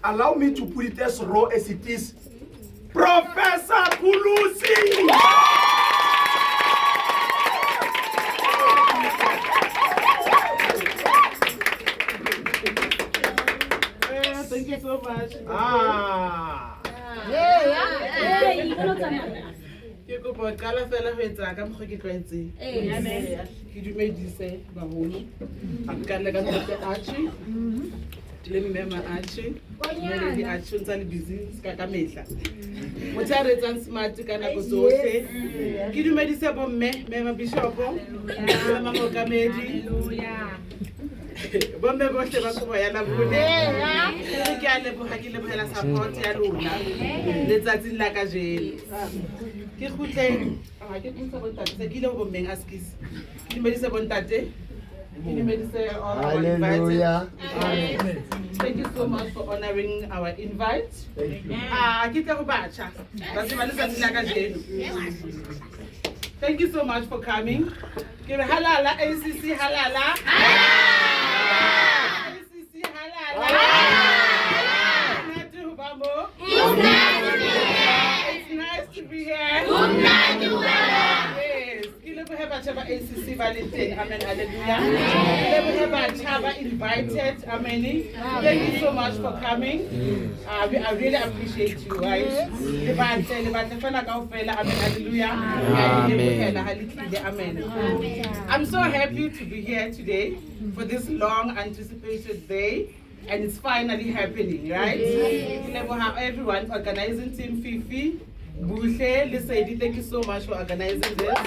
allow me to put it as raw as it is. Professor Pholosi! Thank you so much. Ke kopa qala fela ho etsa ka mokgwa ke tlwaetseng. Amen. Ke dumedise baholo. Akala ka Dr. Archie. Le mmema Archie. Le di Archie ntse le busy ska ka mehla. Motho a re etsang smart ka nako tsohle. Ke dumedise bo mme, mema Bishop, mema Mokamedi. Hallelujah. Bomme bohle ba kobo ya labone. Ke a leboha ke lebohela support ya lona letsatsing la kajeno. Ke khutleng ha ke tsa bontate se ke ile bommeng askis. Ke medise bontate. Ke medise all our invited. Amen. Thank you so much for honoring our invite. Ke tla go batjha. Ba se ba letsatsing la kajeno. Thank you so much for coming. Ke re halala ACC halala. ACC halala. It's nice to be here. Yes. We have a ACC Valentine. Amen. Hallelujah. We have a Chaba invited. Amen. Thank you so much for coming. I really appreciate you, right? Amen. I'm so happy to be here today for this long anticipated day. And it's finally happening, right? Everyone organizing Team Fifi, Bushe, Lisedi, thank you so much for organizing this.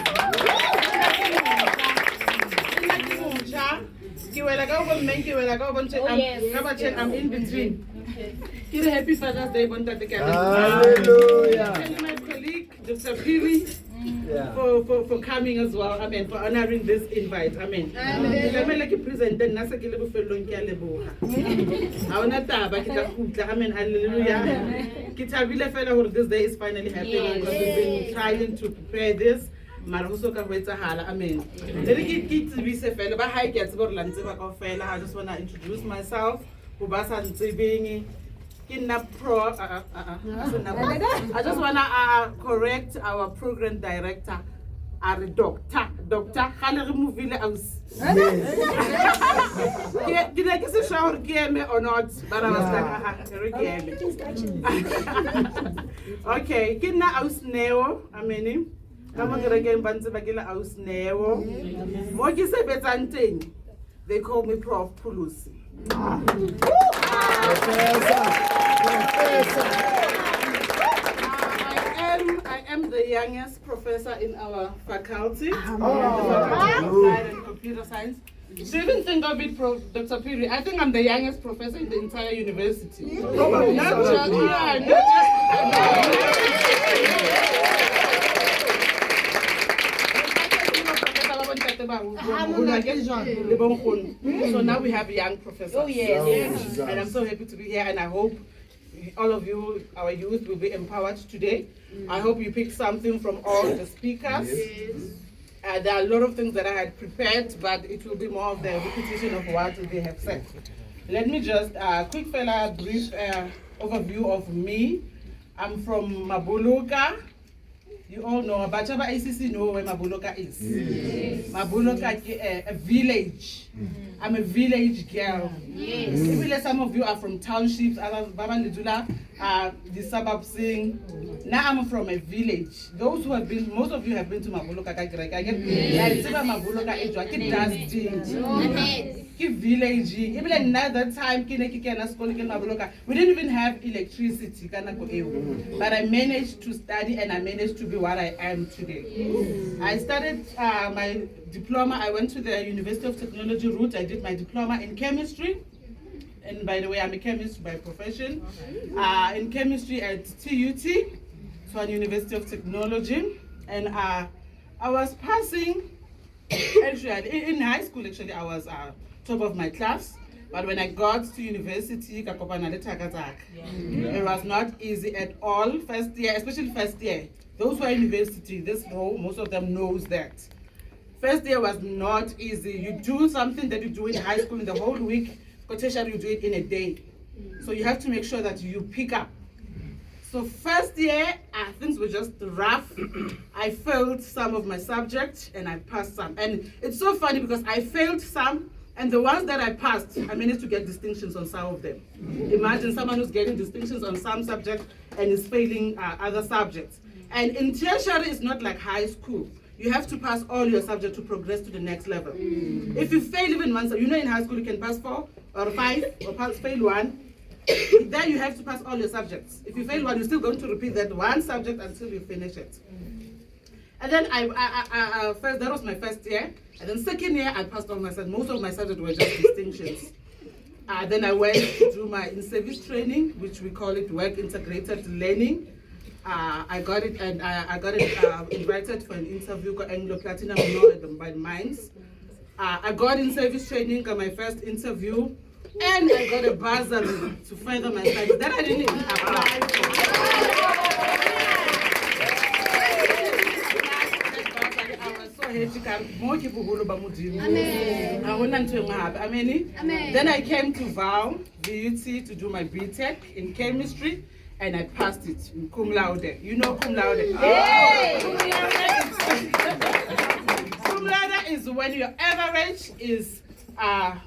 I'm in between. Happy Father's Day, hallelujah. And my colleague, Dr. Piri, for coming as well. Amen. For honoring this invite. Amen. Amen. Hallelujah. This day is finally happening because we've been trying to prepare this. Amen. I just want to introduce myself. I just want to correct our program director, our doctor. Can you remove it out? Did I get a shower game or not? But I was like, okay, Kina aus neo, amen. Come on, again, Bantabagila aus neo. Mogi se betanting. They call me Prof Pholosi. I am the youngest professor in our faculty, the Faculty of Science and Computer Science. Do you even think of it, Dr. Piri? I think I'm the youngest professor in the entire university. Not so now we have young professors. Oh yes. And I'm so happy to be here, and I hope all of you, our youth, will be empowered today. I hope you pick something from all the speakers. There are a lot of things that I had prepared, but it will be more of the repetition of what they have said. Let me just brief overview of me. I'm from Mabuluka. You all know, Bachaba ACC know where Mabuluka is. Yes. Mabuluka is a village. I'm a village girl. Yes. Maybe some of you are from townships, others, Baba Lidula, the suburbs sing. Now I'm from a village. Those who have been, most of you have been to Mabuluka. I get Mabuluka age. I get dusty. Village. Even another time, we didn't even have electricity. But I managed to study and I managed to be what I am today. I started my diploma. I went to the University of Technology route. I did my diploma in chemistry. And by the way, I'm a chemist by profession. In chemistry at TUT, so at University of Technology. And I was passing, actually, in high school, actually, I was top of my class. But when I got to university, it was not easy at all. First year, especially first year. Those who are in university, this role, most of them knows that. First year was not easy. You do something that you do in high school in the whole week, tertiary you do it in a day. So you have to make sure that you pick up. So first year, things were just rough. I failed some of my subjects and I passed some. And it's so funny because I failed some, and the ones that I passed, I managed to get distinctions on some of them. Imagine someone who's getting distinctions on some subjects and is failing other subjects. And in tertiary, it's not like high school. You have to pass all your subjects to progress to the next level. If you fail even one subject, in high school you can pass 4 or 5 or fail 1. Then you have to pass all your subjects. If you fail one, you're still going to repeat that one subject until you finish it. And then first, that was my first year. And then second year, I passed all my subjects. Most of my subjects were just distinctions. Then I went to do my in-service training, which we call it work integrated learning. I got it, and I got invited for an interview called Anglo Platinum Knowledge by Minds. I got in-service training, got my first interview. And I got a bursary to further my studies. That I didn't even apply for. I was so happy. More people who Amen. Then I came to VUT to do my BTech in chemistry, and I passed it in cum laude. You know cum laude? Yeah. Cum laude is when your average is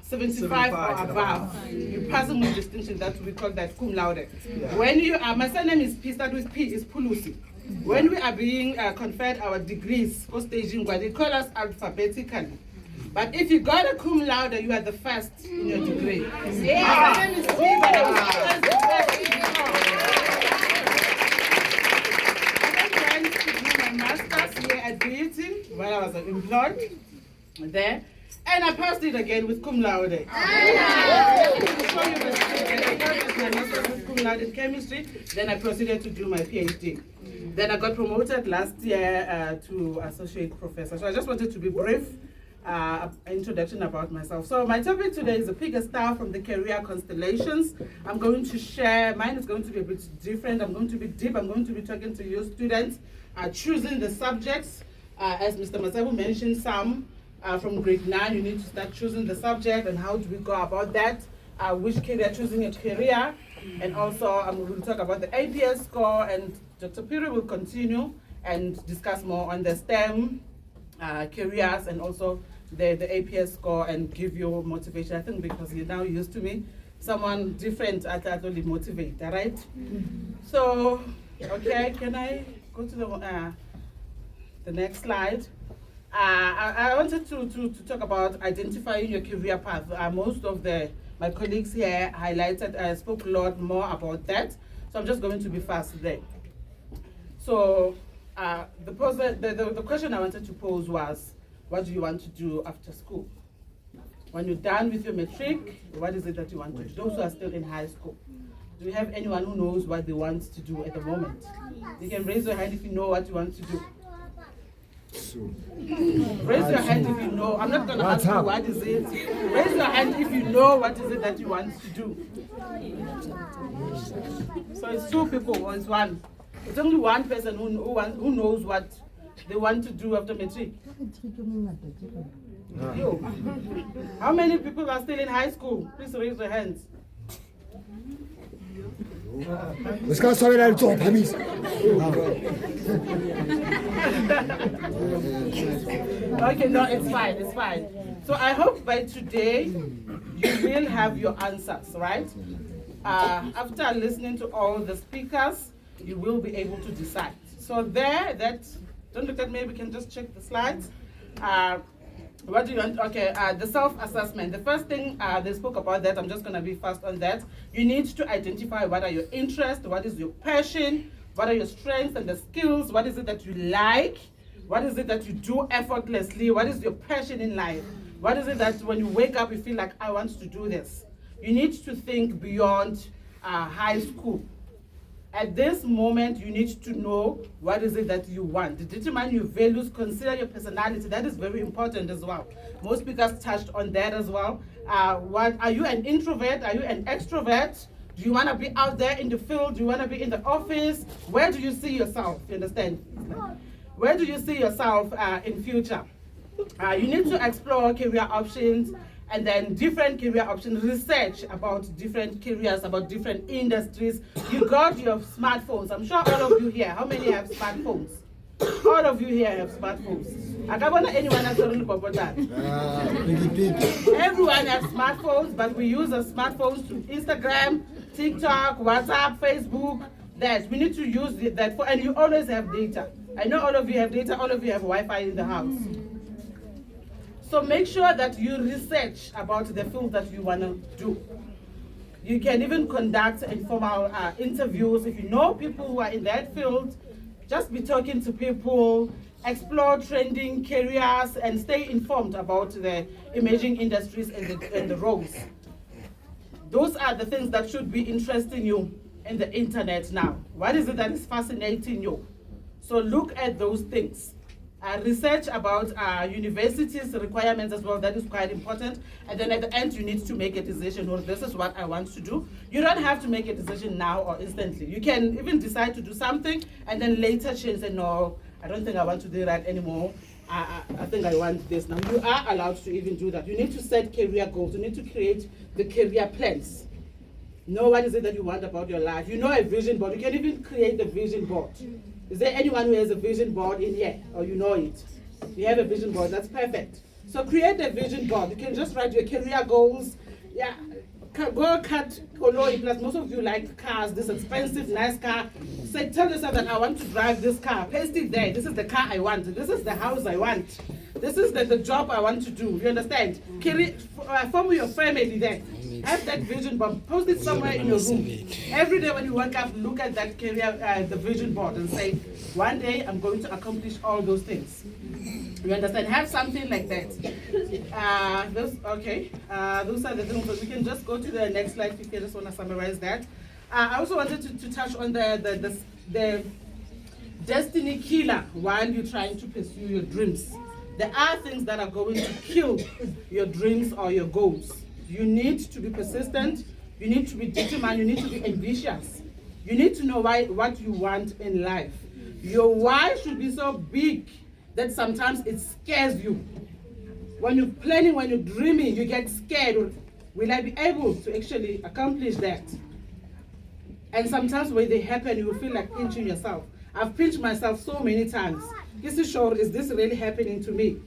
75 or above. You pass them with distinction. That we call that cum laude. Yeah. When you my surname is P, start with P, is Pholosi. When we are being conferred our degrees, staging, they call us alphabetically. But if you got a cum laude, you are the first in your degree. Yeah. My name is P, but I was always the first. I went to do my master's here at VUT while I was employed there. And I passed it again with cum laude. I passed my master's with cum laude in chemistry. Then I proceeded to do my PhD. Then I got promoted last year to associate professor. So I just wanted to be brief, introduction about myself. So my topic today is a pick a star from the career constellations. I'm going to share, mine is going to be a bit different. I'm going to be deep. I'm going to be talking to you students, choosing the subjects. As Mr. Masabu mentioned, some from grade 9, you need to start choosing the subject and how do we go about that, which career, choosing a career, and also we will talk about the APS score, and Dr. Piri will continue and discuss more on the STEM careers and also the APS score and give you motivation. I think because you're now used to me, someone different at only motivate, all right? So, okay, can I go to the next slide? I wanted to talk about identifying your career path. Most of my colleagues here highlighted, spoke a lot more about that. So I'm just going to be fast there. So the question I wanted to pose was, what do you want to do after school? When you're done with your matric, what is it that you want to do? Those who are still in high school. Do you have anyone who knows what they want to do at the moment? You can raise your hand if you know what you want to do. Raise your hand if you know. I'm not going to ask you what is it. Raise your hand if you know what is it that you want to do. So it's 2 people or it's 1. It's only 1 person who knows what they want to do after matric. How many people are still in high school? Please raise your hands. Okay, no, it's fine, it's fine. So I hope by today you will have your answers, right? After listening to all the speakers, you will be able to decide. So don't look at me, we can just check the slides. What do you want? Okay, the self-assessment. The first thing they spoke about that, I'm just going to be fast on that. You need to identify what are your interests, what is your passion, what are your strengths and the skills, what is it that you like, what is it that you do effortlessly, what is your passion in life, what is it that when you wake up you feel like, I want to do this. You need to think beyond high school. At this moment, you need to know what is it that you want. Determine your values, consider your personality. That is very important as well. Most speakers touched on that as well. What are you an introvert? Are you an extrovert? Do you want to be out there in the field? Do you want to be in the office? Where do you see yourself? You understand? Where do you see yourself in future? You need to explore career options and then different career options, research about different careers, about different industries. You got your smartphones. I'm sure all of you here, how many have smartphones? All of you here have smartphones. I can't want anyone else to about that. Everyone has smartphones, but we use our smartphones to Instagram, TikTok, WhatsApp, Facebook. That we need to use that for, and you always have data. I know all of you have data, all of you have Wi-Fi in the house. So make sure that you research about the field that you want to do. You can even conduct informal interviews. If you know people who are in that field, just be talking to people, explore trending careers, and stay informed about the emerging industries and the roles. Those are the things that should be interesting you in the internet now. What is it that is fascinating you? So look at those things. Research about universities' requirements as well, that is quite important. And then at the end, you need to make a decision, or this is what I want to do. You don't have to make a decision now or instantly. You can even decide to do something and then later change and no, I don't think I want to do that anymore. I think I want this now. You are allowed to even do that. You need to set career goals. You need to create the career plans. Know what is it that you want about your life. You know a vision board. You can even create the vision board. Is there anyone who has a vision board in here? Or you know it? You have a vision board. That's perfect. So create a vision board. You can just write your career goals. Yeah. Go cut Koloi, plus most of you like cars, this expensive, nice car. Say, tell yourself that I want to drive this car. Paste it there. This is the car I want. This is the house I want. This is the job I want to do. You understand? Form your family there. Have that vision board. Post it somewhere in your room. Every day when you wake up, look at that career, the vision board, and say, one day I'm going to accomplish all those things. You understand? Have something like that. Those are the things. We can just go to the next slide if you just want to summarize that. I also wanted to touch on the destiny killer while you're trying to pursue your dreams. There are things that are going to kill your dreams or your goals. You need to be persistent. You need to be determined. You need to be ambitious. You need to know what you want in life. Your why should be so big that sometimes it scares you. When you're planning, when you're dreaming, you get scared. Will I be able to actually accomplish that? And sometimes when they happen, you will feel like pinching yourself. I've pinched myself so many times. This is sure, is this really happening to me?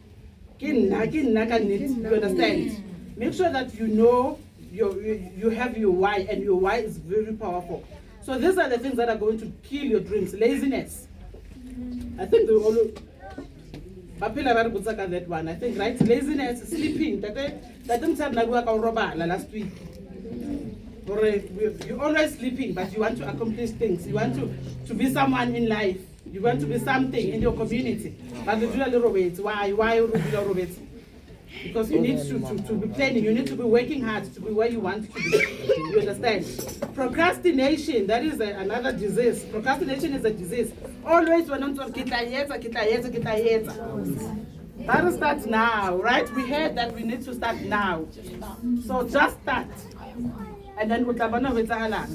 You understand? Make sure that you know you have your why, and your why is very powerful. So these are the things that are going to kill your dreams. Laziness. I think they all that one. I think, right? Laziness, sleeping. Last week. You're always sleeping, but you want to accomplish things. You want to be someone in life. You want to be something in your community. But you do a little bit. Why Roberts? Because you need to be planning. You need to be working hard to be where you want to be. You understand? Procrastination, that is another disease. Procrastination is a disease. Always when I'm talking, that starts now, right? We heard that we need to start now. So just start. And then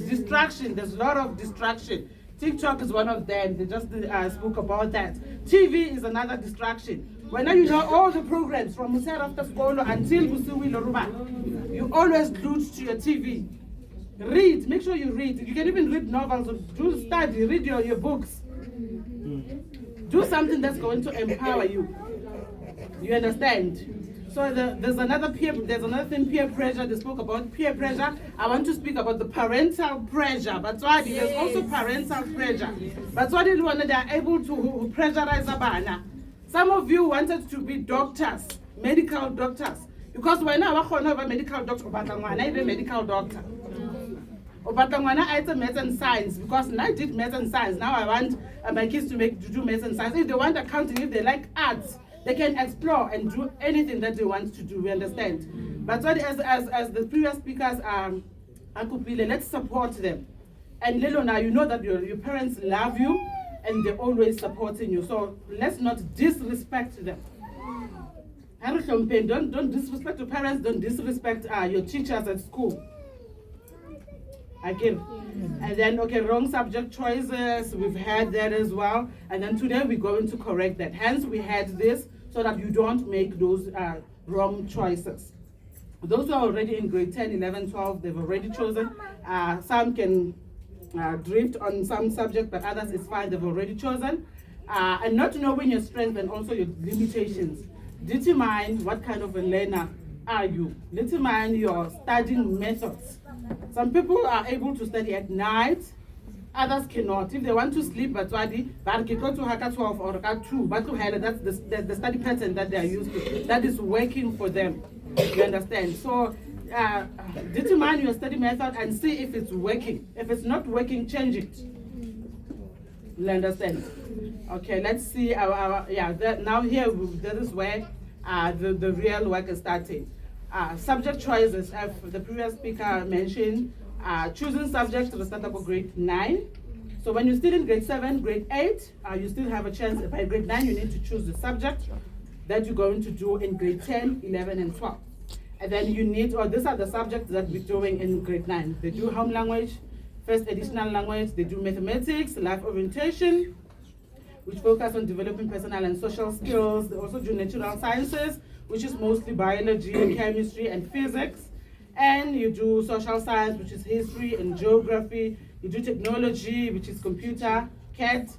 distraction, there's a lot of distraction. TikTok is one of them. They just spoke about that. TV is another distraction. When you know all the programs from Musar after school until Musuwi Loruba, you always glued to your TV. Read, make sure you read. You can even read novels, do study, read your books. Do something that's going to empower you. You understand? So there's another thing, peer pressure. They spoke about peer pressure. I want to speak about the parental pressure. But why there's also parental pressure. But why did they are able to pressurize Abana? Some of you wanted to be doctors, medical doctors. Because when I work on a medical doctor, I be a medical doctor. I did math and science because I did math and science. Now I want my kids to do math and science. If they want accounting, if they like arts, they can explore and do anything that they want to do. We understand. But what as the previous speakers let's support them. And Lelona, you know that your parents love you and they're always supporting you. So let's not disrespect them. Don't disrespect your parents, don't disrespect your teachers at school. Again. And then, wrong subject choices, we've had that as well. And then today we're going to correct that. Hence, we had this so that you don't make those wrong choices. Those who are already in grade 10, 11, 12, they've already chosen. Some can drift on some subject, but others is fine, they've already chosen. And not knowing your strengths and also your limitations. Determine what kind of a learner are you. Determine your studying methods. Some people are able to study at night, others cannot. If they want to sleep, but go to Haka 12 or Haka 2, but that's the study pattern that they are used to. That is working for them. You understand? So determine your study method and see if it's working. If it's not working, change it. You understand? Okay, let's see. Now here, that is where the real work is starting. Subject choices, as the previous speaker mentioned, choosing subjects to the start of grade 9. So when you're still in grade 7, grade 8, you still have a chance. By grade 9, you need to choose the subject that you're going to do in grade 10, 11, and 12. And then you need, these are the subjects that we're doing in grade 9. They do home language, first additional language, they do mathematics, life orientation, which focus on developing personal and social skills. They also do natural sciences, which is mostly biology, chemistry, and physics. And you do social science, which is history and geography. You do technology, which is computer, CAD.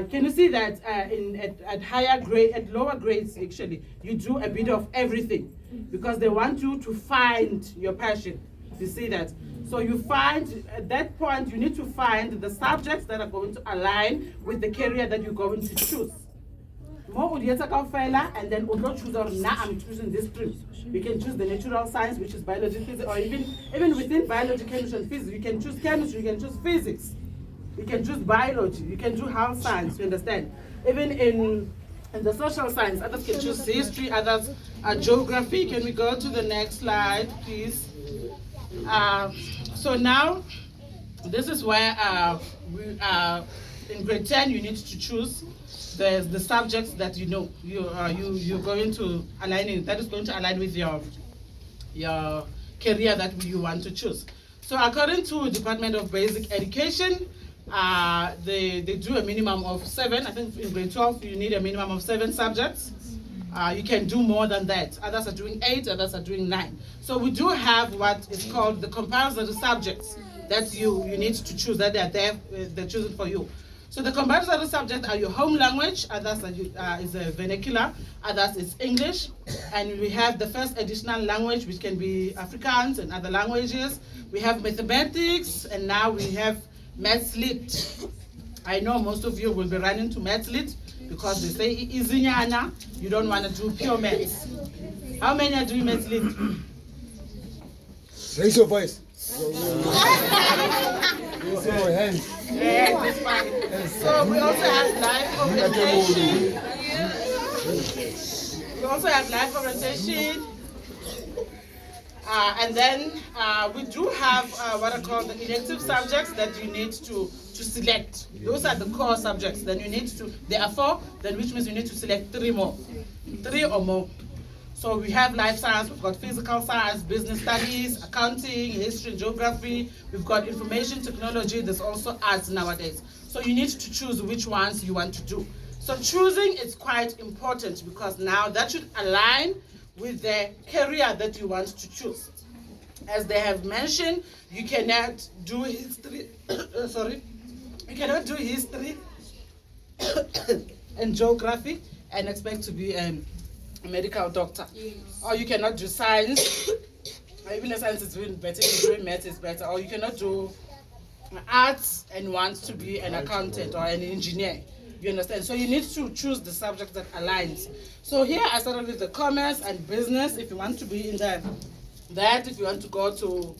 Can you see that at higher grade, at lower grades actually, you do a bit of everything because they want you to find your passion. You see that? So you find, at that point, you need to find the subjects that are going to align with the career that you're going to choose. And then we'll choose, now I'm choosing this stream. You can choose the natural science, which is biology, physics, or even within biology, chemistry, and physics. You can choose chemistry, you can choose physics. You can choose biology, you can do health science, you understand? Even in the social science, others can choose history, others geography. Can we go to the next slide, please? So now, this is where in grade 10, you need to choose the subjects that you know you're going to align in, that is going to align with your career that you want to choose. So according to Department of Basic Education, they do a minimum of 7. I think in grade 12 you need a minimum of 7 subjects. You can do more than that. Others are doing 8, others are doing 9. So we do have what is called the compulsory subjects that you need to choose, that they are there, they're choosing for you. So the compulsory subjects are your home language, others is a vernacular, others is English, and we have the first additional language, which can be Afrikaans and other languages. We have mathematics, and now we have Maths Lit. I know most of you will be running to Maths Lit because they say Izinyana, you don't want to do pure maths. How many are doing Maths Lit? Raise your voice. Yeah, that's fine. So we also have live orientation. We also have live orientation. And then we do have what are called the elective subjects that you need to select. Those are the core subjects. Then you need to, there are 4, then which means you need to select 3 more. 3 or more. So we have life science, we've got physical science, business studies, accounting, history, geography. We've got information technology. There's also arts nowadays. So you need to choose which ones you want to do. So choosing is quite important because now that should align with the career that you want to choose. As they have mentioned, you cannot do history, you cannot do history and geography and expect to be a medical doctor. Yes. Or you cannot do science, or even if science is doing better, doing math is better. Or you cannot do arts and want to be an accountant or an engineer. You understand? So you need to choose the subject that aligns. So here I started with the commerce and business. If you want to be in that, if you want to go to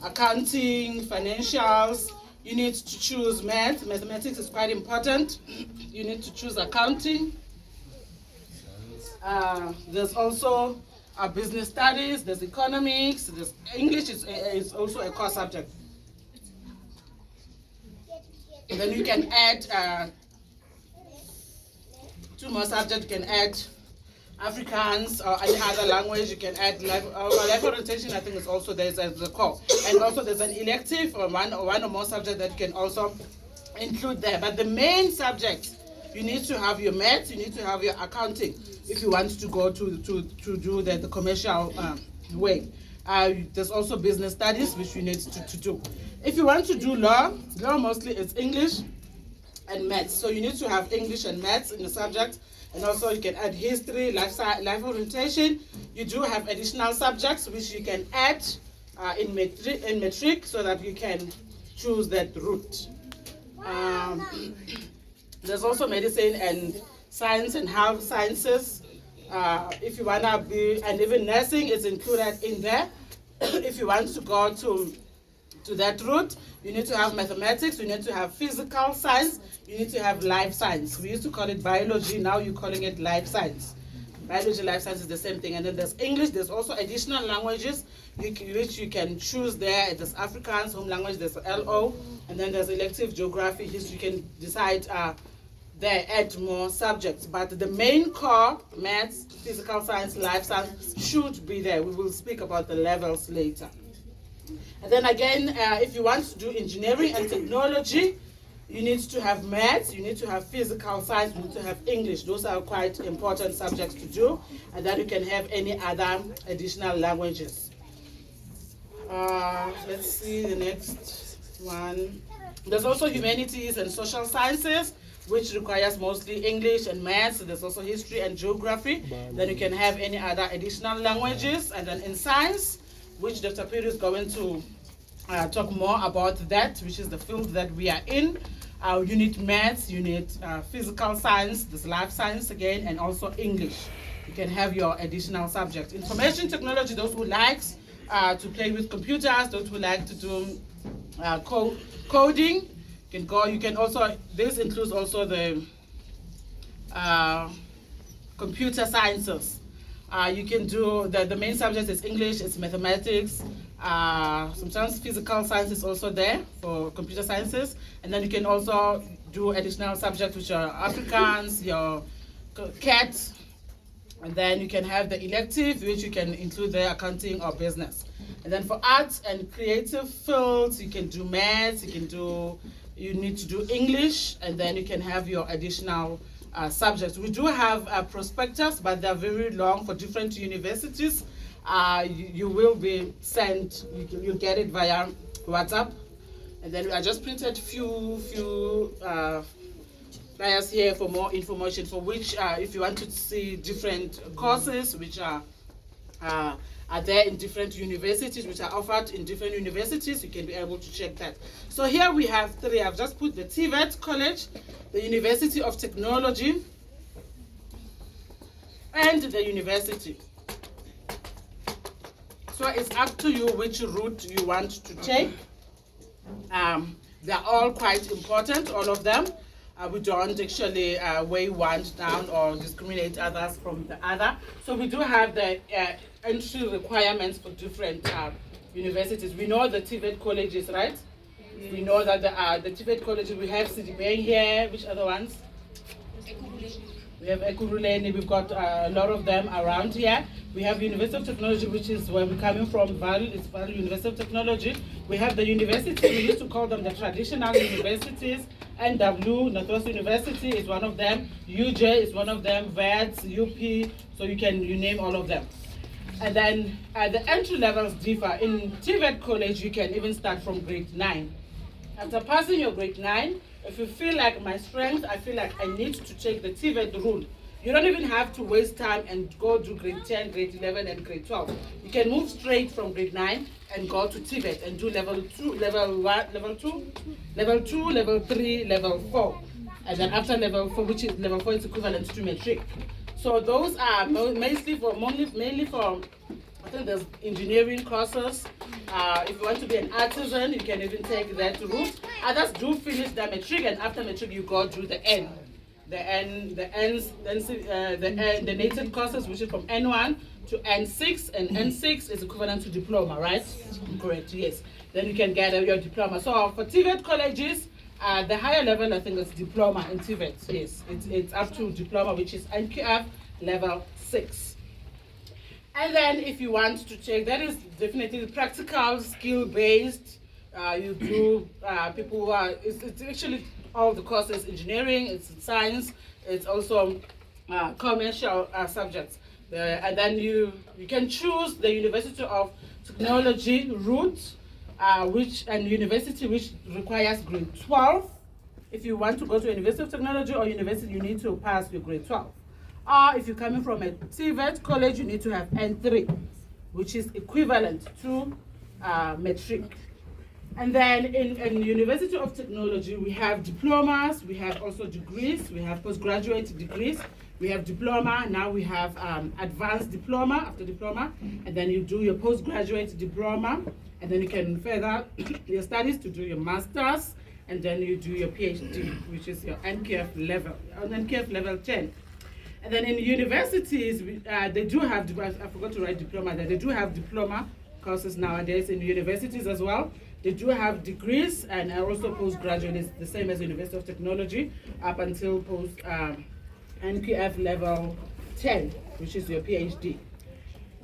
accounting, financials, you need to choose math. Mathematics is quite important. You need to choose accounting. There's also business studies, there's economics, there's English is also a core subject. And then you can add 2 more subjects. You can add Afrikaans or any other language. You can add life orientation. I think is also there's a core, and also there's an elective or one or more subject that you can also include there. But the main subjects, you need to have your maths, you need to have your accounting if you want to go to do the commercial way. There's also business studies, which you need to do. If you want to do law mostly it's English and maths. So you need to have English and maths in the subject, and also you can add history, life orientation. You do have additional subjects which you can add in metric, so that you can choose that route. There's also medicine and science and health sciences. If you want to be, and even nursing is included in there. If you want to go to that route, you need to have mathematics, you need to have physical science, you need to have life science. We used to call it biology, now you're calling it life science. Biology, life science is the same thing. And then there's English, there's also additional languages which you can choose there. There's Afrikaans, home language, there's LO, and then there's elective geography, history. You can decide there, add more subjects. But the main core, maths, physical science, life science, should be there. We will speak about the levels later. And then again, if you want to do engineering and technology, you need to have maths, you need to have physical science, you need to have English. Those are quite important subjects to do. And then you can have any other additional languages. Let's see the next one. There's also humanities and social sciences, which requires mostly English and maths. There's also history and geography. Then you can have any other additional languages. And then in science, which Dr. Peter is going to talk more about that, which is the field that we are in. You need maths, you need physical science, there's life science again, and also English. You can have your additional subjects. Information technology, those who like to play with computers, those who like to do coding, can go. You can also, this includes also the computer sciences. You can do, the main subject is English, it's mathematics, sometimes physical science is also there for computer sciences, and then you can also do additional subjects which are Afrikaans, your CAT, and then you can have the elective, which you can include there, accounting or business. And then for arts and creative fields, you can do maths, you need to do English, and then you can have your additional subjects. We do have prospectus, but they're very long for different universities. You will be sent, you'll get it via WhatsApp. And then I just printed few flyers here for more information, for which if you want to see different courses which are there in different universities, which are offered in different universities, you can be able to check that. So here we have three. I've just put the TVET College, the University of Technology, and the university. So it's up to you which route you want to take. They're all quite important, all of them. We don't actually weigh one down or discriminate others from the other. So we do have the entry requirements for different universities. We know the TVET colleges, right? Yes. We know that the TVET colleges, we have Sidibeng here. Which other ones? We have Ekurhuleni, we've got a lot of them around here. We have University of Technology, which is where we're coming from, Vaal, it's Vaal University of Technology. We have the universities, we used to call them the traditional universities. NW, Northwest University is one of them. UJ is one of them, VETS, UP, so you name all of them. And then the entry levels differ. In TVET College, you can even start from grade 9. After passing your grade 9, if you feel like my strength, I feel like I need to take the TVET route, you don't even have to waste time and go to grade 10, grade 11, and grade 12. You can move straight from grade 9 and go to TVET and do level 2, level 1, level 2, level 2, level 3, level 4. And then after level 4, which is level 4 is equivalent to matric. So those are mainly for, I think there's engineering courses. If you want to be an artisan, you can even take that route. Others do finish their matric, and after matric you go to the N. The native courses, which is from N1 to N6, and N6 is equivalent to diploma, right? Correct, yes. Then you can get your diploma. So for TVET colleges, the higher level, I think, is diploma in TVET, yes. It's up to diploma, which is NQF level 6. And then if you want to check, that is definitely practical, skill-based. You do, people who are, it's actually all the courses, engineering, it's science, it's also commercial subjects. And then you can choose the University of Technology route, university which requires grade 12. If you want to go to University of Technology or university, you need to pass your grade 12. Or if you're coming from a TVET college, you need to have N3, which is equivalent to matric. And then in University of Technology, we have diplomas, we have also degrees, we have postgraduate degrees, we have diploma, now we have advanced diploma, after diploma, and then you do your postgraduate diploma, and then you can further your studies to do your master's, and then you do your PhD, which is your NQF level, NQF level 10. And then in universities, they do have, I forgot to write diploma there, they do have diploma courses nowadays in universities as well. They do have degrees and also postgraduate is the same as University of Technology up until post NQF level 10, which is your PhD.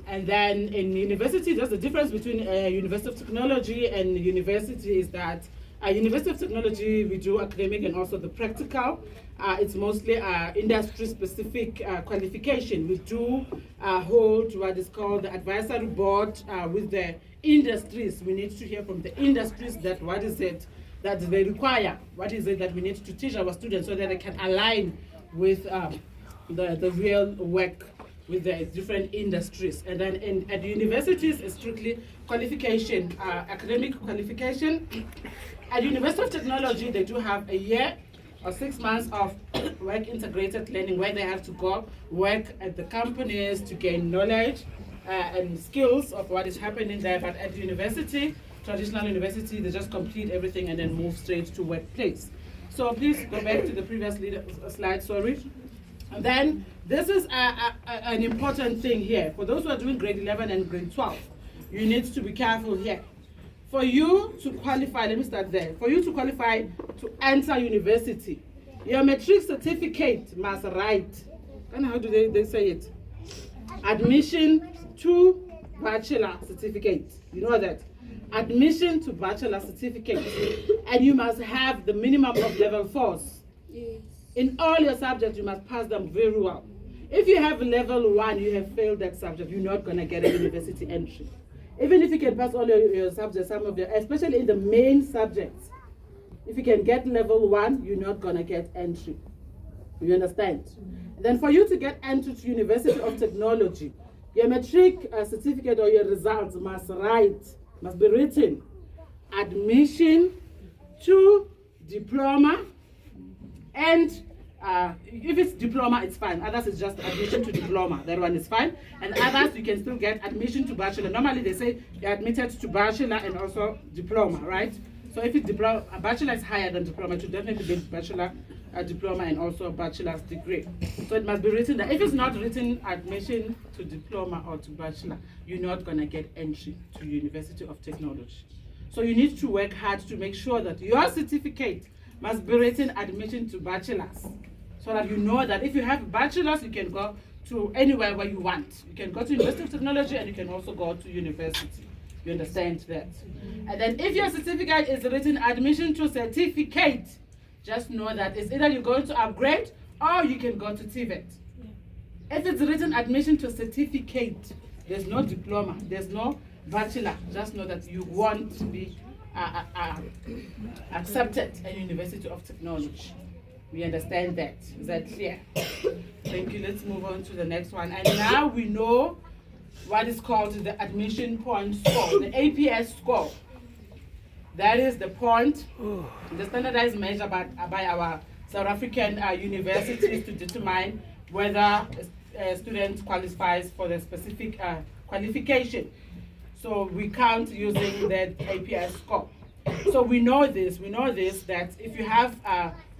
And then in university, there's the difference between University of Technology and university is that University of Technology, we do academic and also the practical. It's mostly industry-specific qualification. We do hold what is called the advisory board with the industries. We need to hear from the industries that what is it that they require, what is it that we need to teach our students so that they can align with the real work with the different industries. And then at universities, it's strictly qualification, academic qualification. At University of Technology, they do have a year or 6 months of work integrated learning where they have to go work at the companies to gain knowledge and skills of what is happening there. But at university, traditional university, they just complete everything and then move straight to workplace. So please go back to the previous slide, sorry. And then this is an important thing here. For those who are doing grade 11 and grade 12, you need to be careful here. For you to qualify, let me start there. For you to qualify to enter university, your matric certificate must write, and how do they say it? Admission to bachelor certificate. You know that? Admission to bachelor certificate. And you must have the minimum of level 4s. Yes. In all your subjects, you must pass them very well. If you have level 1, you have failed that subject, you're not going to get a university entry. Even if you can pass all your subjects, some of your, especially in the main subjects, if you can get level 1, you're not going to get entry. You understand? Then for you to get entry to University of Technology, your matric certificate or your results must be written. Admission to diploma, and if it's diploma, it's fine. Others is just admission to diploma. That one is fine. And others, you can still get admission to bachelor. Normally, they say you're admitted to bachelor and also diploma, right? So if it's diploma, a bachelor is higher than diploma. It should definitely be bachelor, diploma, and also a bachelor's degree. So it must be written that if it's not written admission to diploma or to bachelor, you're not going to get entry to University of Technology. So you need to work hard to make sure that your certificate must be written admission to bachelor's, so that you know that if you have bachelor's, you can go to anywhere where you want. You can go to University of Technology and you can also go to university. You understand that? And then if your certificate is written admission to certificate, just know that it's either you're going to upgrade or you can go to TVET. If it's written admission to certificate, there's no diploma, there's no bachelor. Just know that you want to be accepted at University of Technology. We understand that. Is that clear? Thank you. Let's move on to the next one. And now we know what is called the admission point score, the APS score. That is the point, the standardized measure by our South African universities to determine whether a student qualifies for the specific qualification. So we count using that APS score. So we know this, that if you have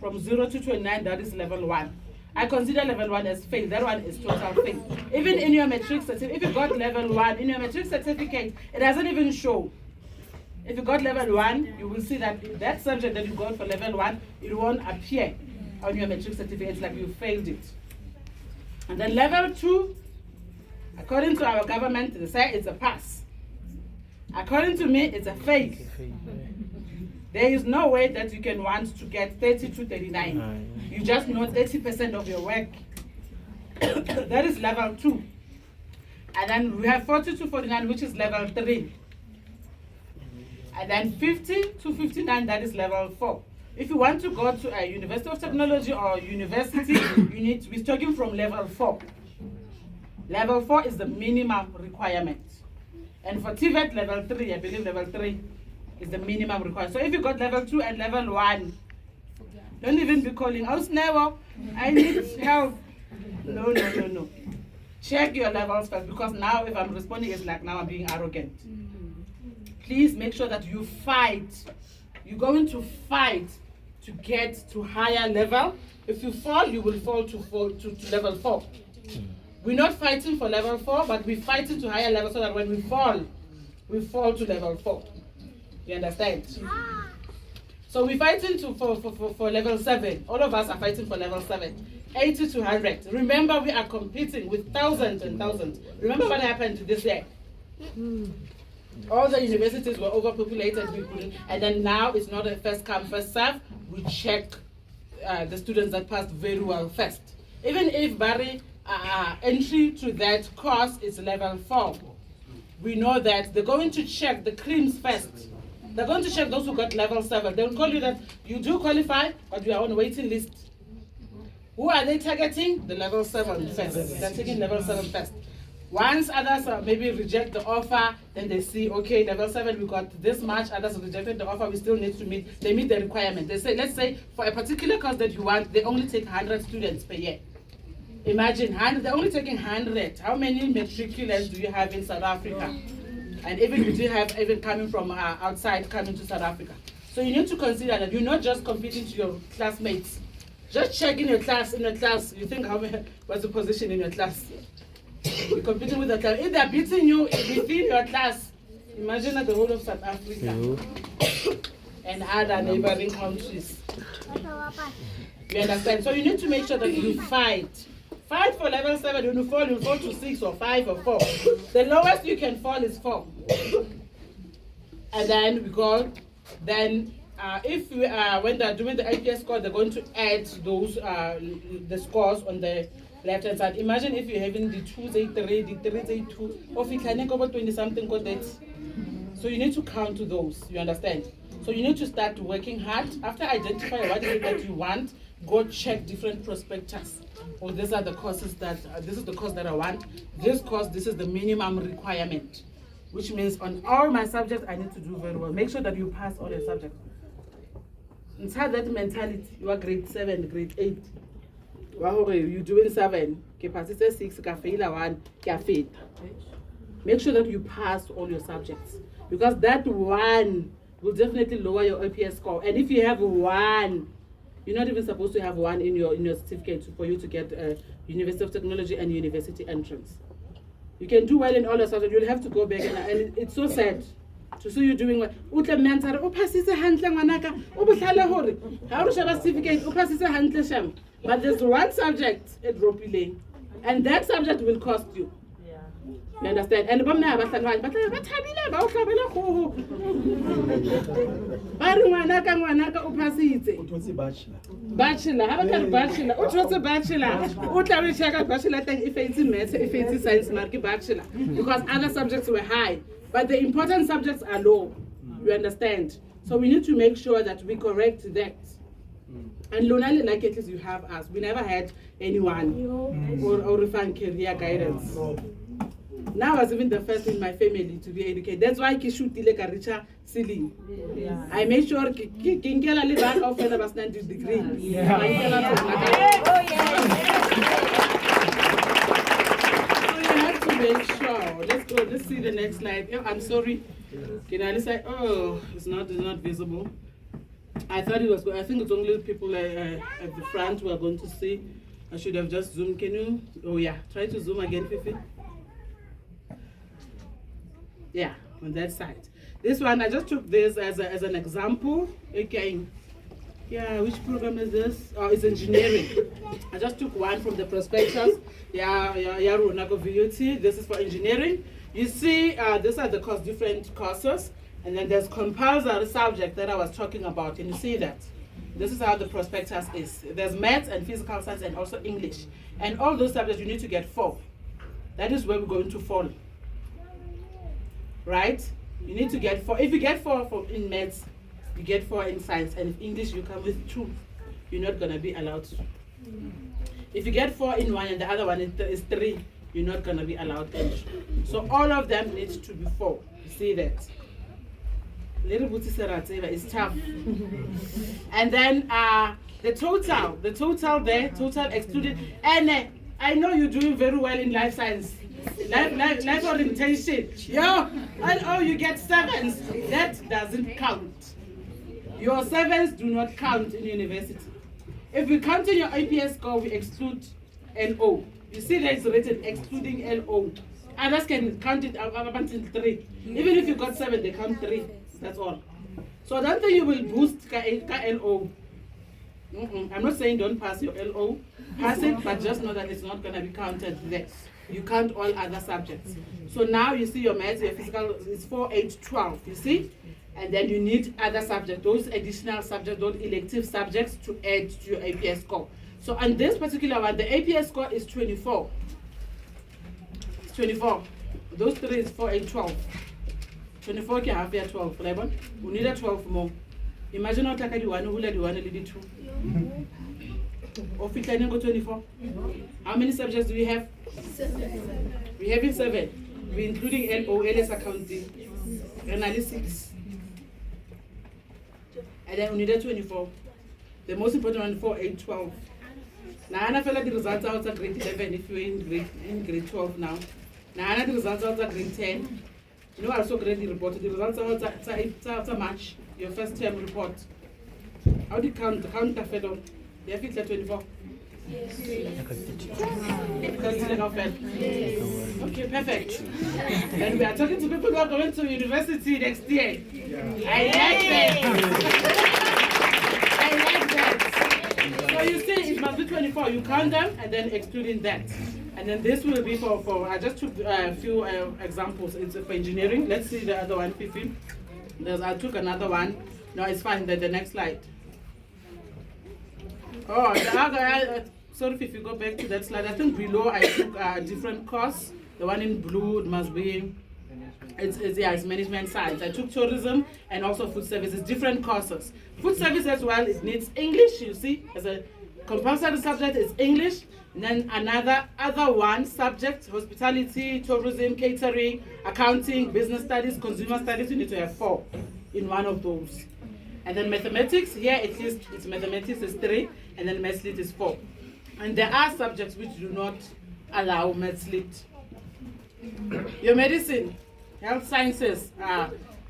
from 0 to 29, that is level 1. I consider level 1 as fail. That one is total fail. Even in your matric certificate, if you got level 1, in your matric certificate, it doesn't even show. If you got level 1, you will see that that subject that you got for level 1, it won't appear on your matric certificate. It's like you failed it. And then level 2, according to our government, they say it's a pass. According to me, it's a fail. There is no way that you can want to get 30 to 39. You just know 30% of your work. That is level 2. And then we have 40 to 49, which is level 3. And then 50 to 59, that is level 4. If you want to go to a University of Technology or university, we're talking from level 4. Level 4 is the minimum requirement. And for TVET level 3, I believe level 3 is the minimum requirement. So if you got level 2 and level 1, don't even be calling, oh, Snevo, I need help. No. Check your levels first, because now if I'm responding, it's like now I'm being arrogant. Please make sure that you fight. You're going to fight to get to higher level. If you fall, you will fall to level 4. We're not fighting for level 4, but we're fighting to higher level so that when we fall to level 4. You understand? So we're fighting for level 7. All of us are fighting for level 7. 80 to 100. Remember, we are competing with thousands and thousands. Remember what happened this year? All the universities were overpopulated, and then now it's not a first come, first serve. We check the students that passed very well first. Even if Barry entry to that course is level 4, we know that they're going to check the creams first. They're going to check those who got level 7. They'll call you that you do qualify, but you are on waiting list. Who are they targeting? The level 7 first. They're taking level 7 first. Once others maybe reject the offer, then they see, okay, level 7, we got this much, others rejected the offer, we still need to meet, they meet the requirement. They say, let's say, for a particular course that you want, they only take 100 students per year. Imagine, they're only taking 100. How many matriculants do you have in South Africa? And even we do have even coming from outside coming to South Africa. So you need to consider that you're not just competing to your classmates. Just check in your class, you think what's the position in your class? You're competing with the class. If they're beating you within your class, imagine the whole of South Africa and other neighboring countries. You understand? So you need to make sure that you fight. Fight for level 7. When you fall to 6 or 5 or 4. The lowest you can fall is 4. And then we go, if we when they're doing the IPS score, they're going to add those the scores on the left hand side. Imagine if you're having the 2s, 3, the 3s, 2, or if you can over 20 something got that. So you need to count to those, you understand? So you need to start working hard. After identify what is it that you want, go check different prospectus. Or these are the courses that, this is the course that I want. This course, this is the minimum requirement. Which means on all my subjects, I need to do very well. Make sure that you pass all your subjects. Inside that mentality, you are grade 7, grade 8. You're doing 7, you pass 6, you fail 1, you fail. Make sure that you pass all your subjects. Because that 1 will definitely lower your APS score. And if you have 1, you're not even supposed to have 1 in your certificate for you to get University of Technology and university entrance. You can do well in all your subjects. You'll have to go back, and it's so sad to see you doing well. But there's one subject at Ropile, and that subject will cost you. You understand? And bachelor, have a bachelor. What's a bachelor? What are we checking bachelor thing if it's math, if it's science, mark bachelor? Because other subjects were high, but the important subjects are low. You understand? So we need to make sure that we correct that. And Lonali, like at least you have us. We never had anyone or refine career guidance. Now I was even the first in my family to be educated. That's why I shoot the Richa ceiling. I made sure Kinkela live out of a 90 degree. So you have to make sure. Let's go. Let's see the next slide. Oh, I'm sorry. Can I say? Oh, it's not visible. I thought it was good. I think it's only people at the front who are going to see. I should have just zoomed. Can you? Oh yeah. Try to zoom again, Fifi. Yeah, on that side. This one, I just took this as an example. Again, yeah, which program is this? Oh, it's engineering. I just took one from the prospectus. This is for engineering. You see, these are the different courses. And then there's compulsory subject that I was talking about. Can you see that? This is how the prospectus is. There's maths and physical science and also English. And all those subjects you need to get 4. that is where we're going to fall. Right? You need to get 4. If you get 4 in maths, you get 4 in science, and in English you come with 2. You're not going to be allowed to. If you get 4 in one and the other one is 3, you're not going to be allowed entry. So all of them need to be 4. You see that? Little booty Serativa is tough. And then the total there, total excluded. And I know you're doing very well in life science. Life orientation. You get 7s. That doesn't count. Your 7s do not count in university. If we count in your APS score, we exclude LO. You see that it's written excluding LO. Others can count it up until 3. Even if you got 7, they count 3. That's all. So I don't think you will boost LO. I'm not saying don't pass your LO. Pass it, but just know that it's not going to be counted there. You count all other subjects. So now you see your maths, your physical is 4, 8, 12. You see? And then you need other subjects, those additional subjects, those elective subjects to add to your APS score. So on this particular one, the APS score is 24. It's 24. Those 3 is 4, 8, 12. 24 can have here 12. We need a 12 more. Imagine how take the one who let the one lead 2. Of it can go 24. How many subjects do we have? 7. We have 7. We're including LO, LS accounting, analysis. And then we need a 24. The most important one, 4, 8, 12. Now I feel like the results out of grade 11 if you're in grade 12 now. Now I know the results out of grade 10. You know, I also grade the report. The results are out of March, your first term report. How do you count the fellow? They have fixed 24. Yes. Okay, perfect. And we are talking to people who are going to university next year. I like that. I like that. So you see, it must be 24. You count them and then excluding that. And then this will be for I just took a few examples. It's for engineering. Let's see the other one, Fifi. I took another one. No, it's fine. The next slide. Oh, the other, sorry if you go back to that slide. I think below I took a different course. The one in blue, it must be, it's management science. I took tourism and also food services, different courses. Food service as well, it needs English, you see, as a compulsory subject is English. And then other one subject, hospitality, tourism, catering, accounting, business studies, consumer studies, you need to have 4 in one of those. And then mathematics, here at least it's mathematics is 3, and then maths lit is 4. And there are subjects which do not allow maths lit. Your medicine, health sciences,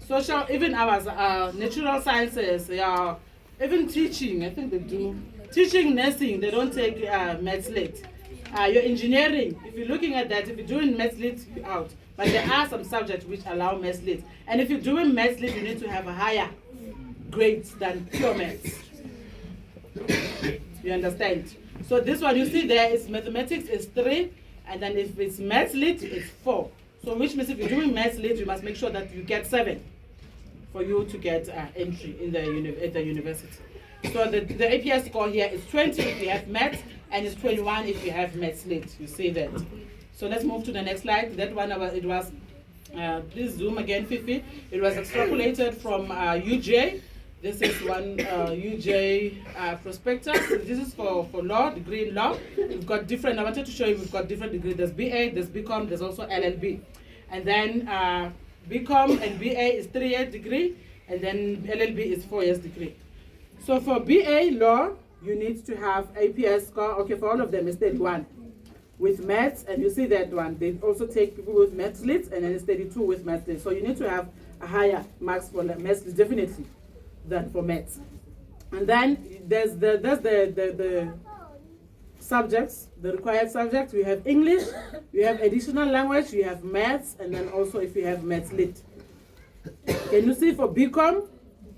social, even ours, natural sciences, even teaching, I think they do. Teaching, nursing, they don't take maths lit. Your engineering, if you're looking at that, if you're doing maths lit, you're out. But there are some subjects which allow maths lit. And if you're doing maths lit, you need to have a higher grades than pure maths. You understand? So this one you see there is mathematics is 3, and then if it's maths lit, it's 4. So which means if you're doing maths lit, you must make sure that you get 7 for you to get entry in at the university. So the APS score here is 20 if you have maths, and it's 21 if you have maths lit. You see that. So let's move to the next slide. That one it was. Please zoom again, Fifi. It was extrapolated from UJ. This is one UJ prospectus. This is for law, degree in law. We've got different, I wanted to show you we've got different degrees. There's BA, there's BCom, there's also LLB. And then BCom and BA is 3-year degree, and then LLB is 4 years degree. So for BA law, you need to have APS score, okay, for all of them it's 31 with maths, and you see that one. They also take people with maths lit, and then it's 32 with maths lit. So you need to have a higher marks for maths lit, definitely, than for maths. And then there's the subjects, the required subjects. We have English, we have additional language, we have maths, and then also if you have maths lit. Can you see for BCom,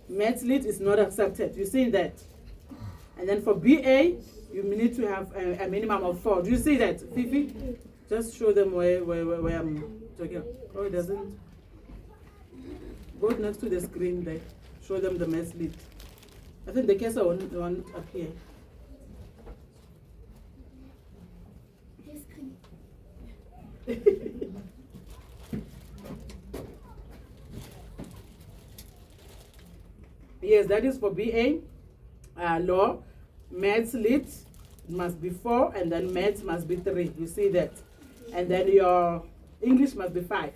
maths lit is not accepted. You see that? And then for BA, you need to have a minimum of 4. Do you see that, Fifi? Just show them where I'm talking. Oh, it doesn't. Go next to the screen there. Show them the maths lit. I think the case one up here. Yes, that is for BA. Law, Maths Lit must be 4, and then Maths must be 3. You see that? And then your English must be 5.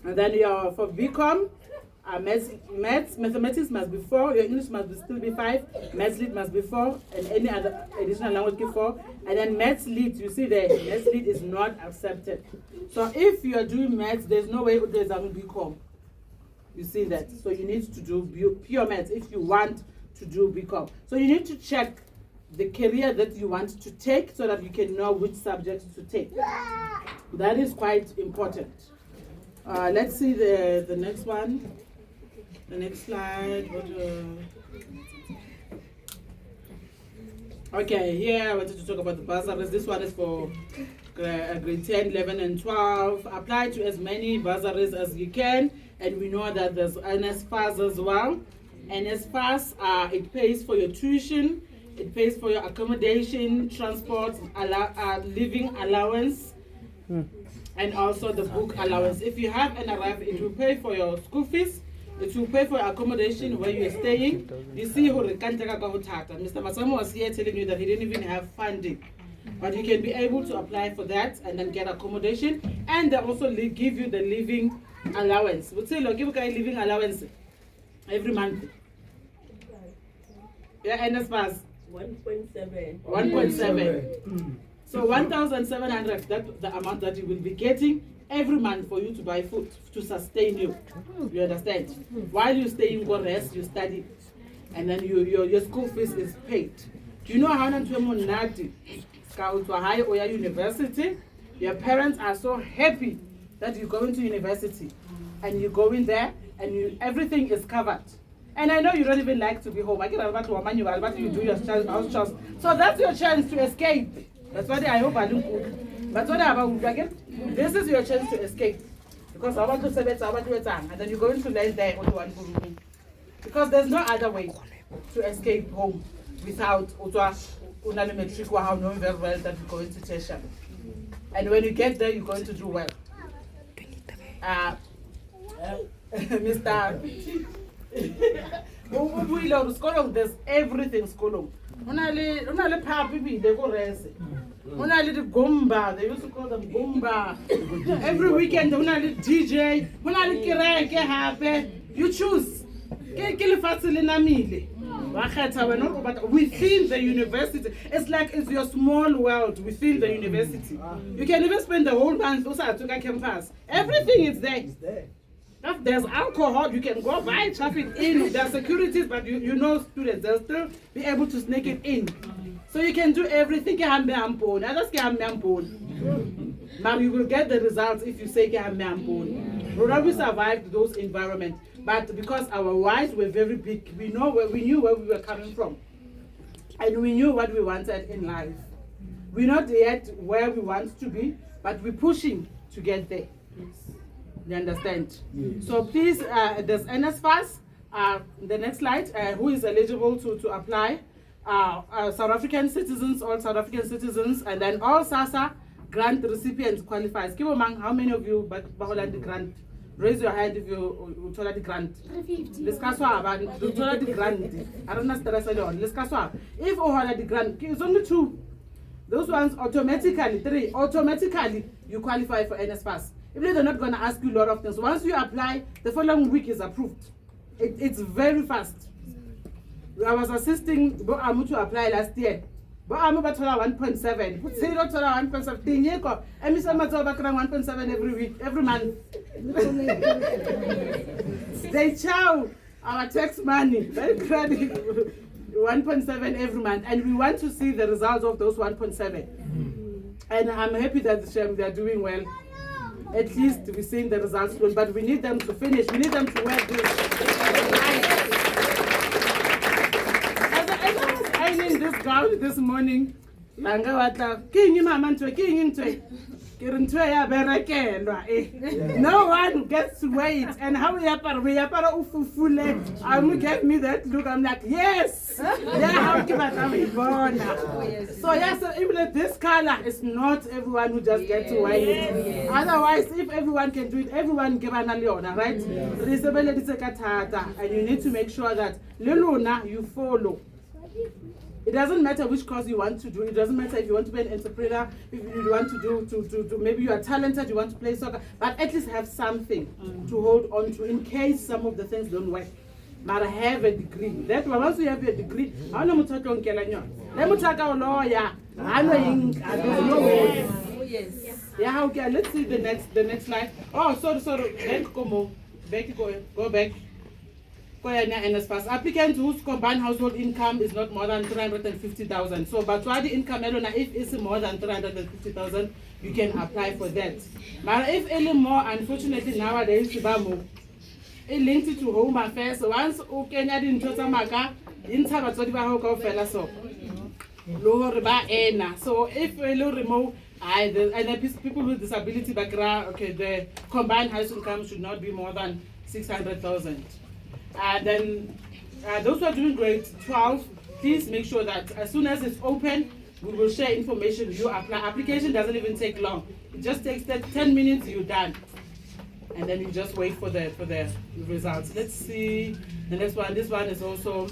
And then your for BCom, mathematics must be 4, your English must still be 5, Maths Lit must be 4, and any other additional language be 4. And then Maths Lit, you see that Maths Lit is not accepted. So if you are doing Maths, there's no way there's a BCom. You see that? So you need to do pure Maths if you want to do BCom. So you need to check the career that you want to take so that you can know which subjects to take. That is quite important. Let's see the next one. The next slide. Okay, here I wanted to talk about the bursaries. This one is for grade 10, 11, and 12. Apply to as many bursaries as you can. And we know that there's NSFAS as well. NSFAS, it pays for your tuition, it pays for your accommodation, transport, living allowance, and also the book allowance. If you have NRF, it will pay for your school fees, it will pay for your accommodation where you are staying. You see, Mr. Masamo was here telling you that he didn't even have funding. But you can be able to apply for that and then get accommodation. And they also give you the living allowance. We'll say, look, give a living allowance every month. Yeah, NSFAS. 1.7. 1.7. So 1,700, that's the amount that you will be getting every month for you to buy food, to sustain you. You understand? While you stay in rest, you study. And then your school fees is paid. Do you know how to high or university? Your parents are so happy that you're going to university. And you go in there and everything is covered. And I know you don't even like to be home. I get about to manual, but you do your house chores. So that's your chance to escape. That's what I hope I don't cook. But what about again? This is your chance to escape. Because I want to say that and then you're going to land there on one room. Because there's no other way to escape home without metric or how knowing very well that you're going to tertiary. And when you get there, you're going to do well. Mr. There's everything school. Only papi they go rest. Only the gomba, they used to call them gomba. Every weekend, only DJ, only kireke happy. You choose. Within the university, it's like it's your small world within the university. You can even spend the whole month outside to campus. Everything is there. If there's alcohol, you can go buy, traffic in. There are securities, but you know students, they'll still be able to sneak it in. So you can do everything. But you will get the results if you say we survived those environments. But because our whys were very big, we knew where we were coming from. And we knew what we wanted in life. We're not yet where we want to be, but we're pushing to get there. You understand? Yes. So please, there's NSFAS, the next slide, who is eligible to apply. South African citizens, all South African citizens, and then all SASSA grant recipients qualifies. How many of you hold the grant? Raise your hand if you told the grant. Let's go about the grant. I don't know let's go. If you hold the grant, it's only 2. Those ones automatically, 3, automatically you qualify for NSFAS. Even they're not going to ask you a lot of things. Once you apply, the following week is approved. It's very fast. I was assisting Boamu to apply last year. Boamu batola 1.7. Put 0 to 1.7. Tinyeko. And Mr. Matola 1.7 every week, every month. They chow our tax money. Very credit. 1.7 every month. And we want to see the results of those 1.7. And I'm happy that they are doing well. At least we're seeing the results, but we need them to finish. We need them to wear this. As I was ironing this gown this morning, no one gets to wear it. And how we ufufule, get me that look. I'm like, yes! Yeah, So yes, even this color is not everyone who just gets to wear it. Otherwise, if everyone can do it, everyone give an aliona, right? And you need to make sure that Leluna, you follow. It doesn't matter which course you want to do. It doesn't matter if you want to be an entrepreneur, if you want to do maybe you are talented, you want to play soccer, but at least have something to hold on to in case some of the things don't work. But I have a degree. That once you have a degree, I know let me talk a lawyer. I know yes. Yeah, okay. Let's see the next slide. Oh, sorry. Go back. And as fast applicants whose combined household income is not more than 350,000. So, but what the income if it's more than 350,000, you can apply for that. But if any more, unfortunately nowadays, it linked to home affairs. So once Kenya didn't maka, in so if we remove the people with disability background, okay, the combined household income should not be more than 600,000. Then those who are doing grade 12, please make sure that as soon as it's open, we will share information. You apply. Application doesn't even take long. It just takes 10 minutes, you're done. And then you just wait for the results. Let's see the next one. This one is also,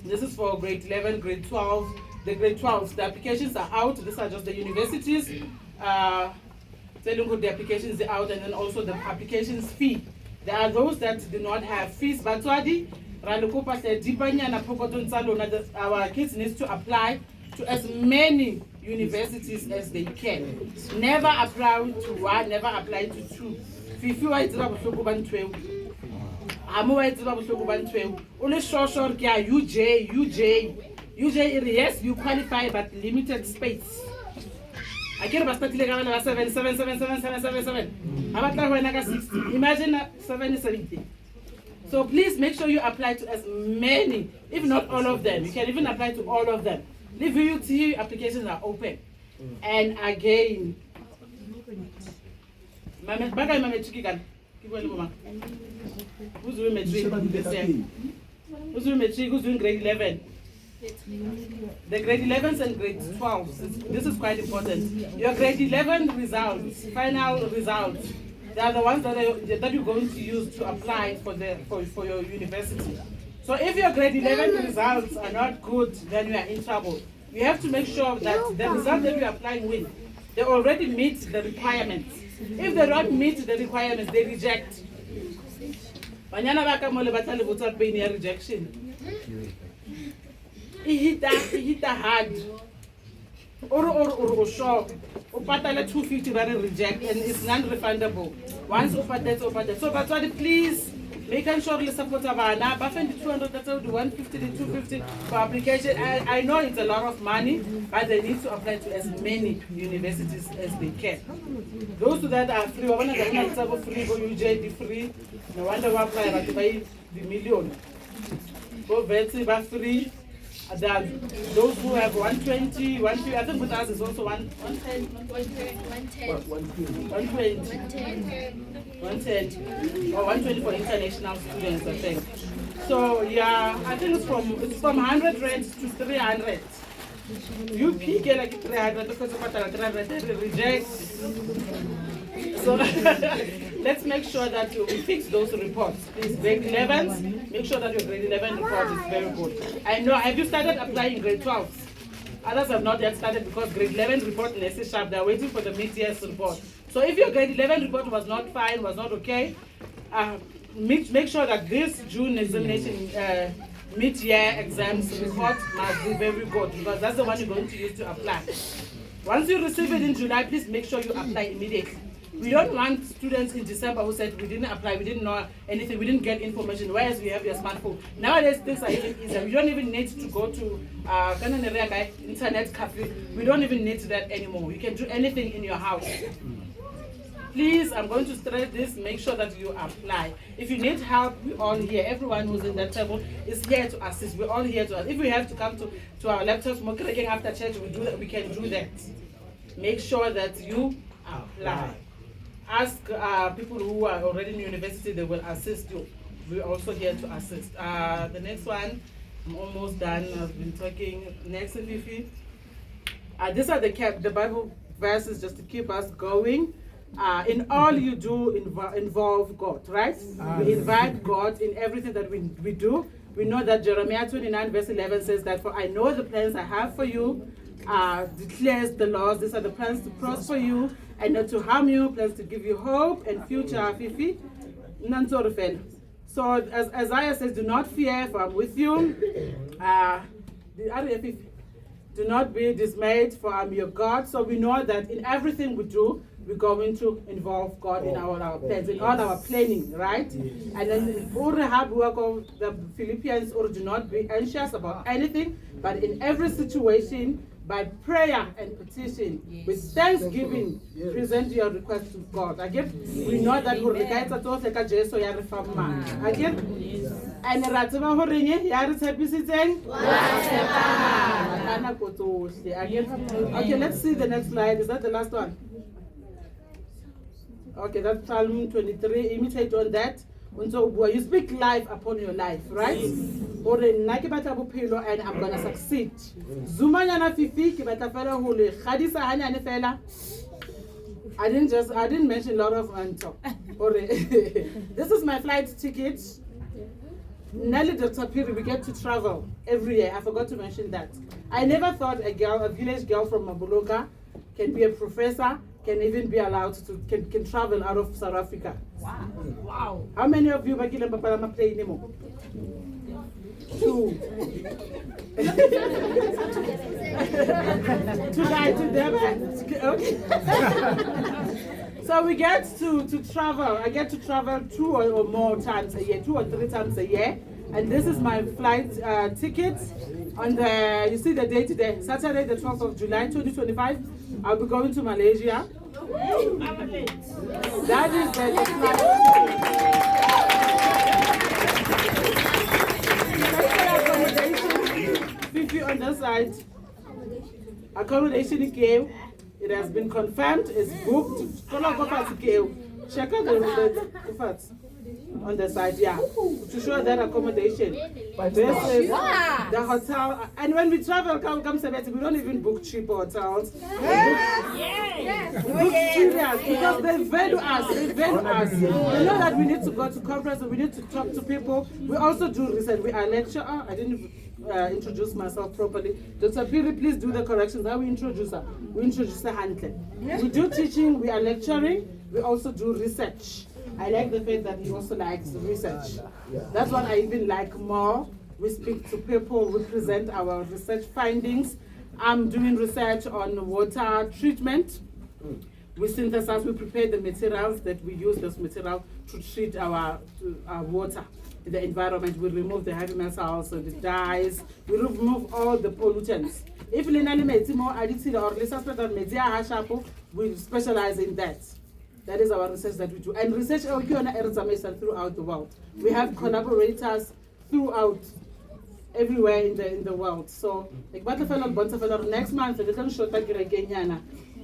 this is for grade 11, grade 12. The grade 12s, the applications are out. These are just the universities. Telling the applications are out, and then also the applications fee. There are those that do not have fees, but our kids need to apply to as many universities as they can. Never apply to one, never apply to two. UJ, yes, you qualify, but limited space. I care about 7. About 60. Imagine 70. So please make sure you apply to as many, if not all of them. You can even apply to all of them. The VUT applications are open. And again, who's doing matric this year? Who's doing matric? Who's doing grade 11? The grade 11s and grade 12s, this is quite important. Your grade 11 results, final results, they are the ones that you're going to use to apply for your university. So if your grade 11 results are not good, then you are in trouble. You have to make sure that the results that you are applying with, they already meet the requirements. If they don't meet the requirements, they reject. Rejection. It hit hard. Or shock. Upatala 250 reject, and it's non-refundable. Once Upatet. So but please making sure you support Abana, buffing the 200 to 150 to 250 for application. I know it's a lot of money, but they need to apply to as many universities as they can. Those that are free, one of the free, go UJ free, no wonder why apply but buy the million. Go Vetsi free. Those who have 120, 150, I think with us is also 110. 110 or 120 for international students, I think. So yeah, I think it's from 100 rand to 300. You pick like 300 because of 300 they reject. So let's make sure that we fix those reports. Please, grade 11s, make sure that your grade 11 report is very good. I know, have you started applying grade 12s? Others have not yet started because grade 11 report in SC Sharp, they're waiting for the mid-year's report. So if your grade 11 report was not fine, was not okay, make sure that this June examination mid-year exams report must be very good because that's the one you're going to use to apply. Once you receive it in July, please make sure you apply immediately. We don't want students in December who said we didn't apply, we didn't know anything, we didn't get information, whereas we have your smartphone. Nowadays things are even easier. We don't even need to go to internet cafe. We don't even need that anymore. You can do anything in your house. Please, I'm going to stress this, make sure that you apply. If you need help, we're all here. Everyone who's in that table is here to assist. We're all here to assist. If we have to come to our laptops, after church, we can do that. Make sure that you apply. Ask people who are already in university, they will assist you. We're also here to assist. The next one, I'm almost done. I've been talking. Next, Fifi. These are the Bible verses just to keep us going. In all you do, involve God, right? We invite God in everything that we do. We know that Jeremiah 29 verse 11 says that, for I know the plans I have for you, declares the Lord. These are the plans to prosper you and not to harm you, plans to give you hope and future, Fifi. So as Isaiah says, do not fear, for I'm with you. Do not be dismayed, for I'm your God. So we know that in everything we do, we're going to involve God in our plans, in all our planning, right? And then the Philippians, or do not be anxious about anything, but in every situation, by prayer and petition, with thanksgiving, present your request to God. Again, we know that we regard to Jesu ya re fa mana. Again, and rataba ho reng ya re tshepisitseng wa tshepahala. Again, okay, let's see the next slide. Is that the last one? Okay, that's Psalm 23. Imitate on that. You speak life upon your life, right? Or and I'm gonna succeed. Zumanyana Fifi, I didn't mention a lot of this is my flight ticket. Nelly Dr. Piri, we get to travel every year. I forgot to mention that. I never thought a village girl from Mabuluka can be a professor, can even be allowed to can travel out of South Africa. Wow. How many of you are going to play anymore? 2. Okay. So we get to travel. I get to travel 2 or more times a year, 2 or 3 times a year. And this is my flight tickets. On the, you see the date today, Saturday the 12th of July 2025, I'll be going to Malaysia. That is the flight. Accommodation, 50 on the side. Accommodation came. It has been confirmed. It's booked. Check out the facts on the side, yeah, to show that accommodation. This is the hotel. And when we travel, we don't even book cheap hotels. We book serious because they value us. They know that we need to go to conference and we need to talk to people. We also do research. We are lecturer. I didn't introduce myself properly. Dr. Piri, please do the corrections. How we introduce her? We introduce her handling. We do teaching. We are lecturing. We also do research. I like the fact that he also likes research. That's what I even like more. We speak to people, we present our research findings. I'm doing research on water treatment. We synthesize, we prepare the materials that we use, this material to treat our water, the environment. We remove the heavy metals, the dyes, we remove all the pollutants. If we specialize in that. That is our research that we do. And research throughout the world. We have collaborators throughout, everywhere in the world. So, next month, we can show Kenyana.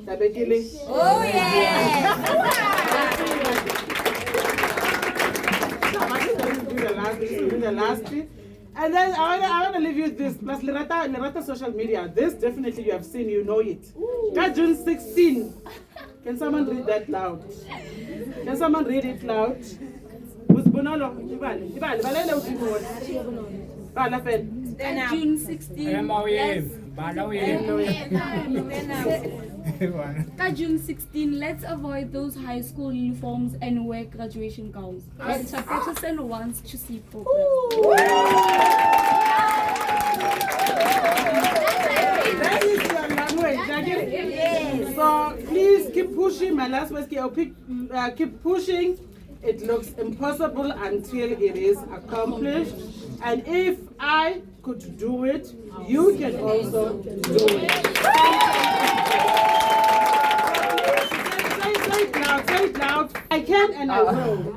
Oh, yeah! This will be the last bit. And then I want to leave you with this, plus Lerata social media. This definitely you have seen, you know it. June 16. Can someone read that loud? Can someone read it loud? June 16. June 16, let's avoid those high school uniforms and wear graduation gowns. The chairperson wants to see progress. That is your language. So please keep pushing. My last words, keep pushing. It looks impossible until it is accomplished. And if I could do it, you can also do it. Say it loud. I can and I will.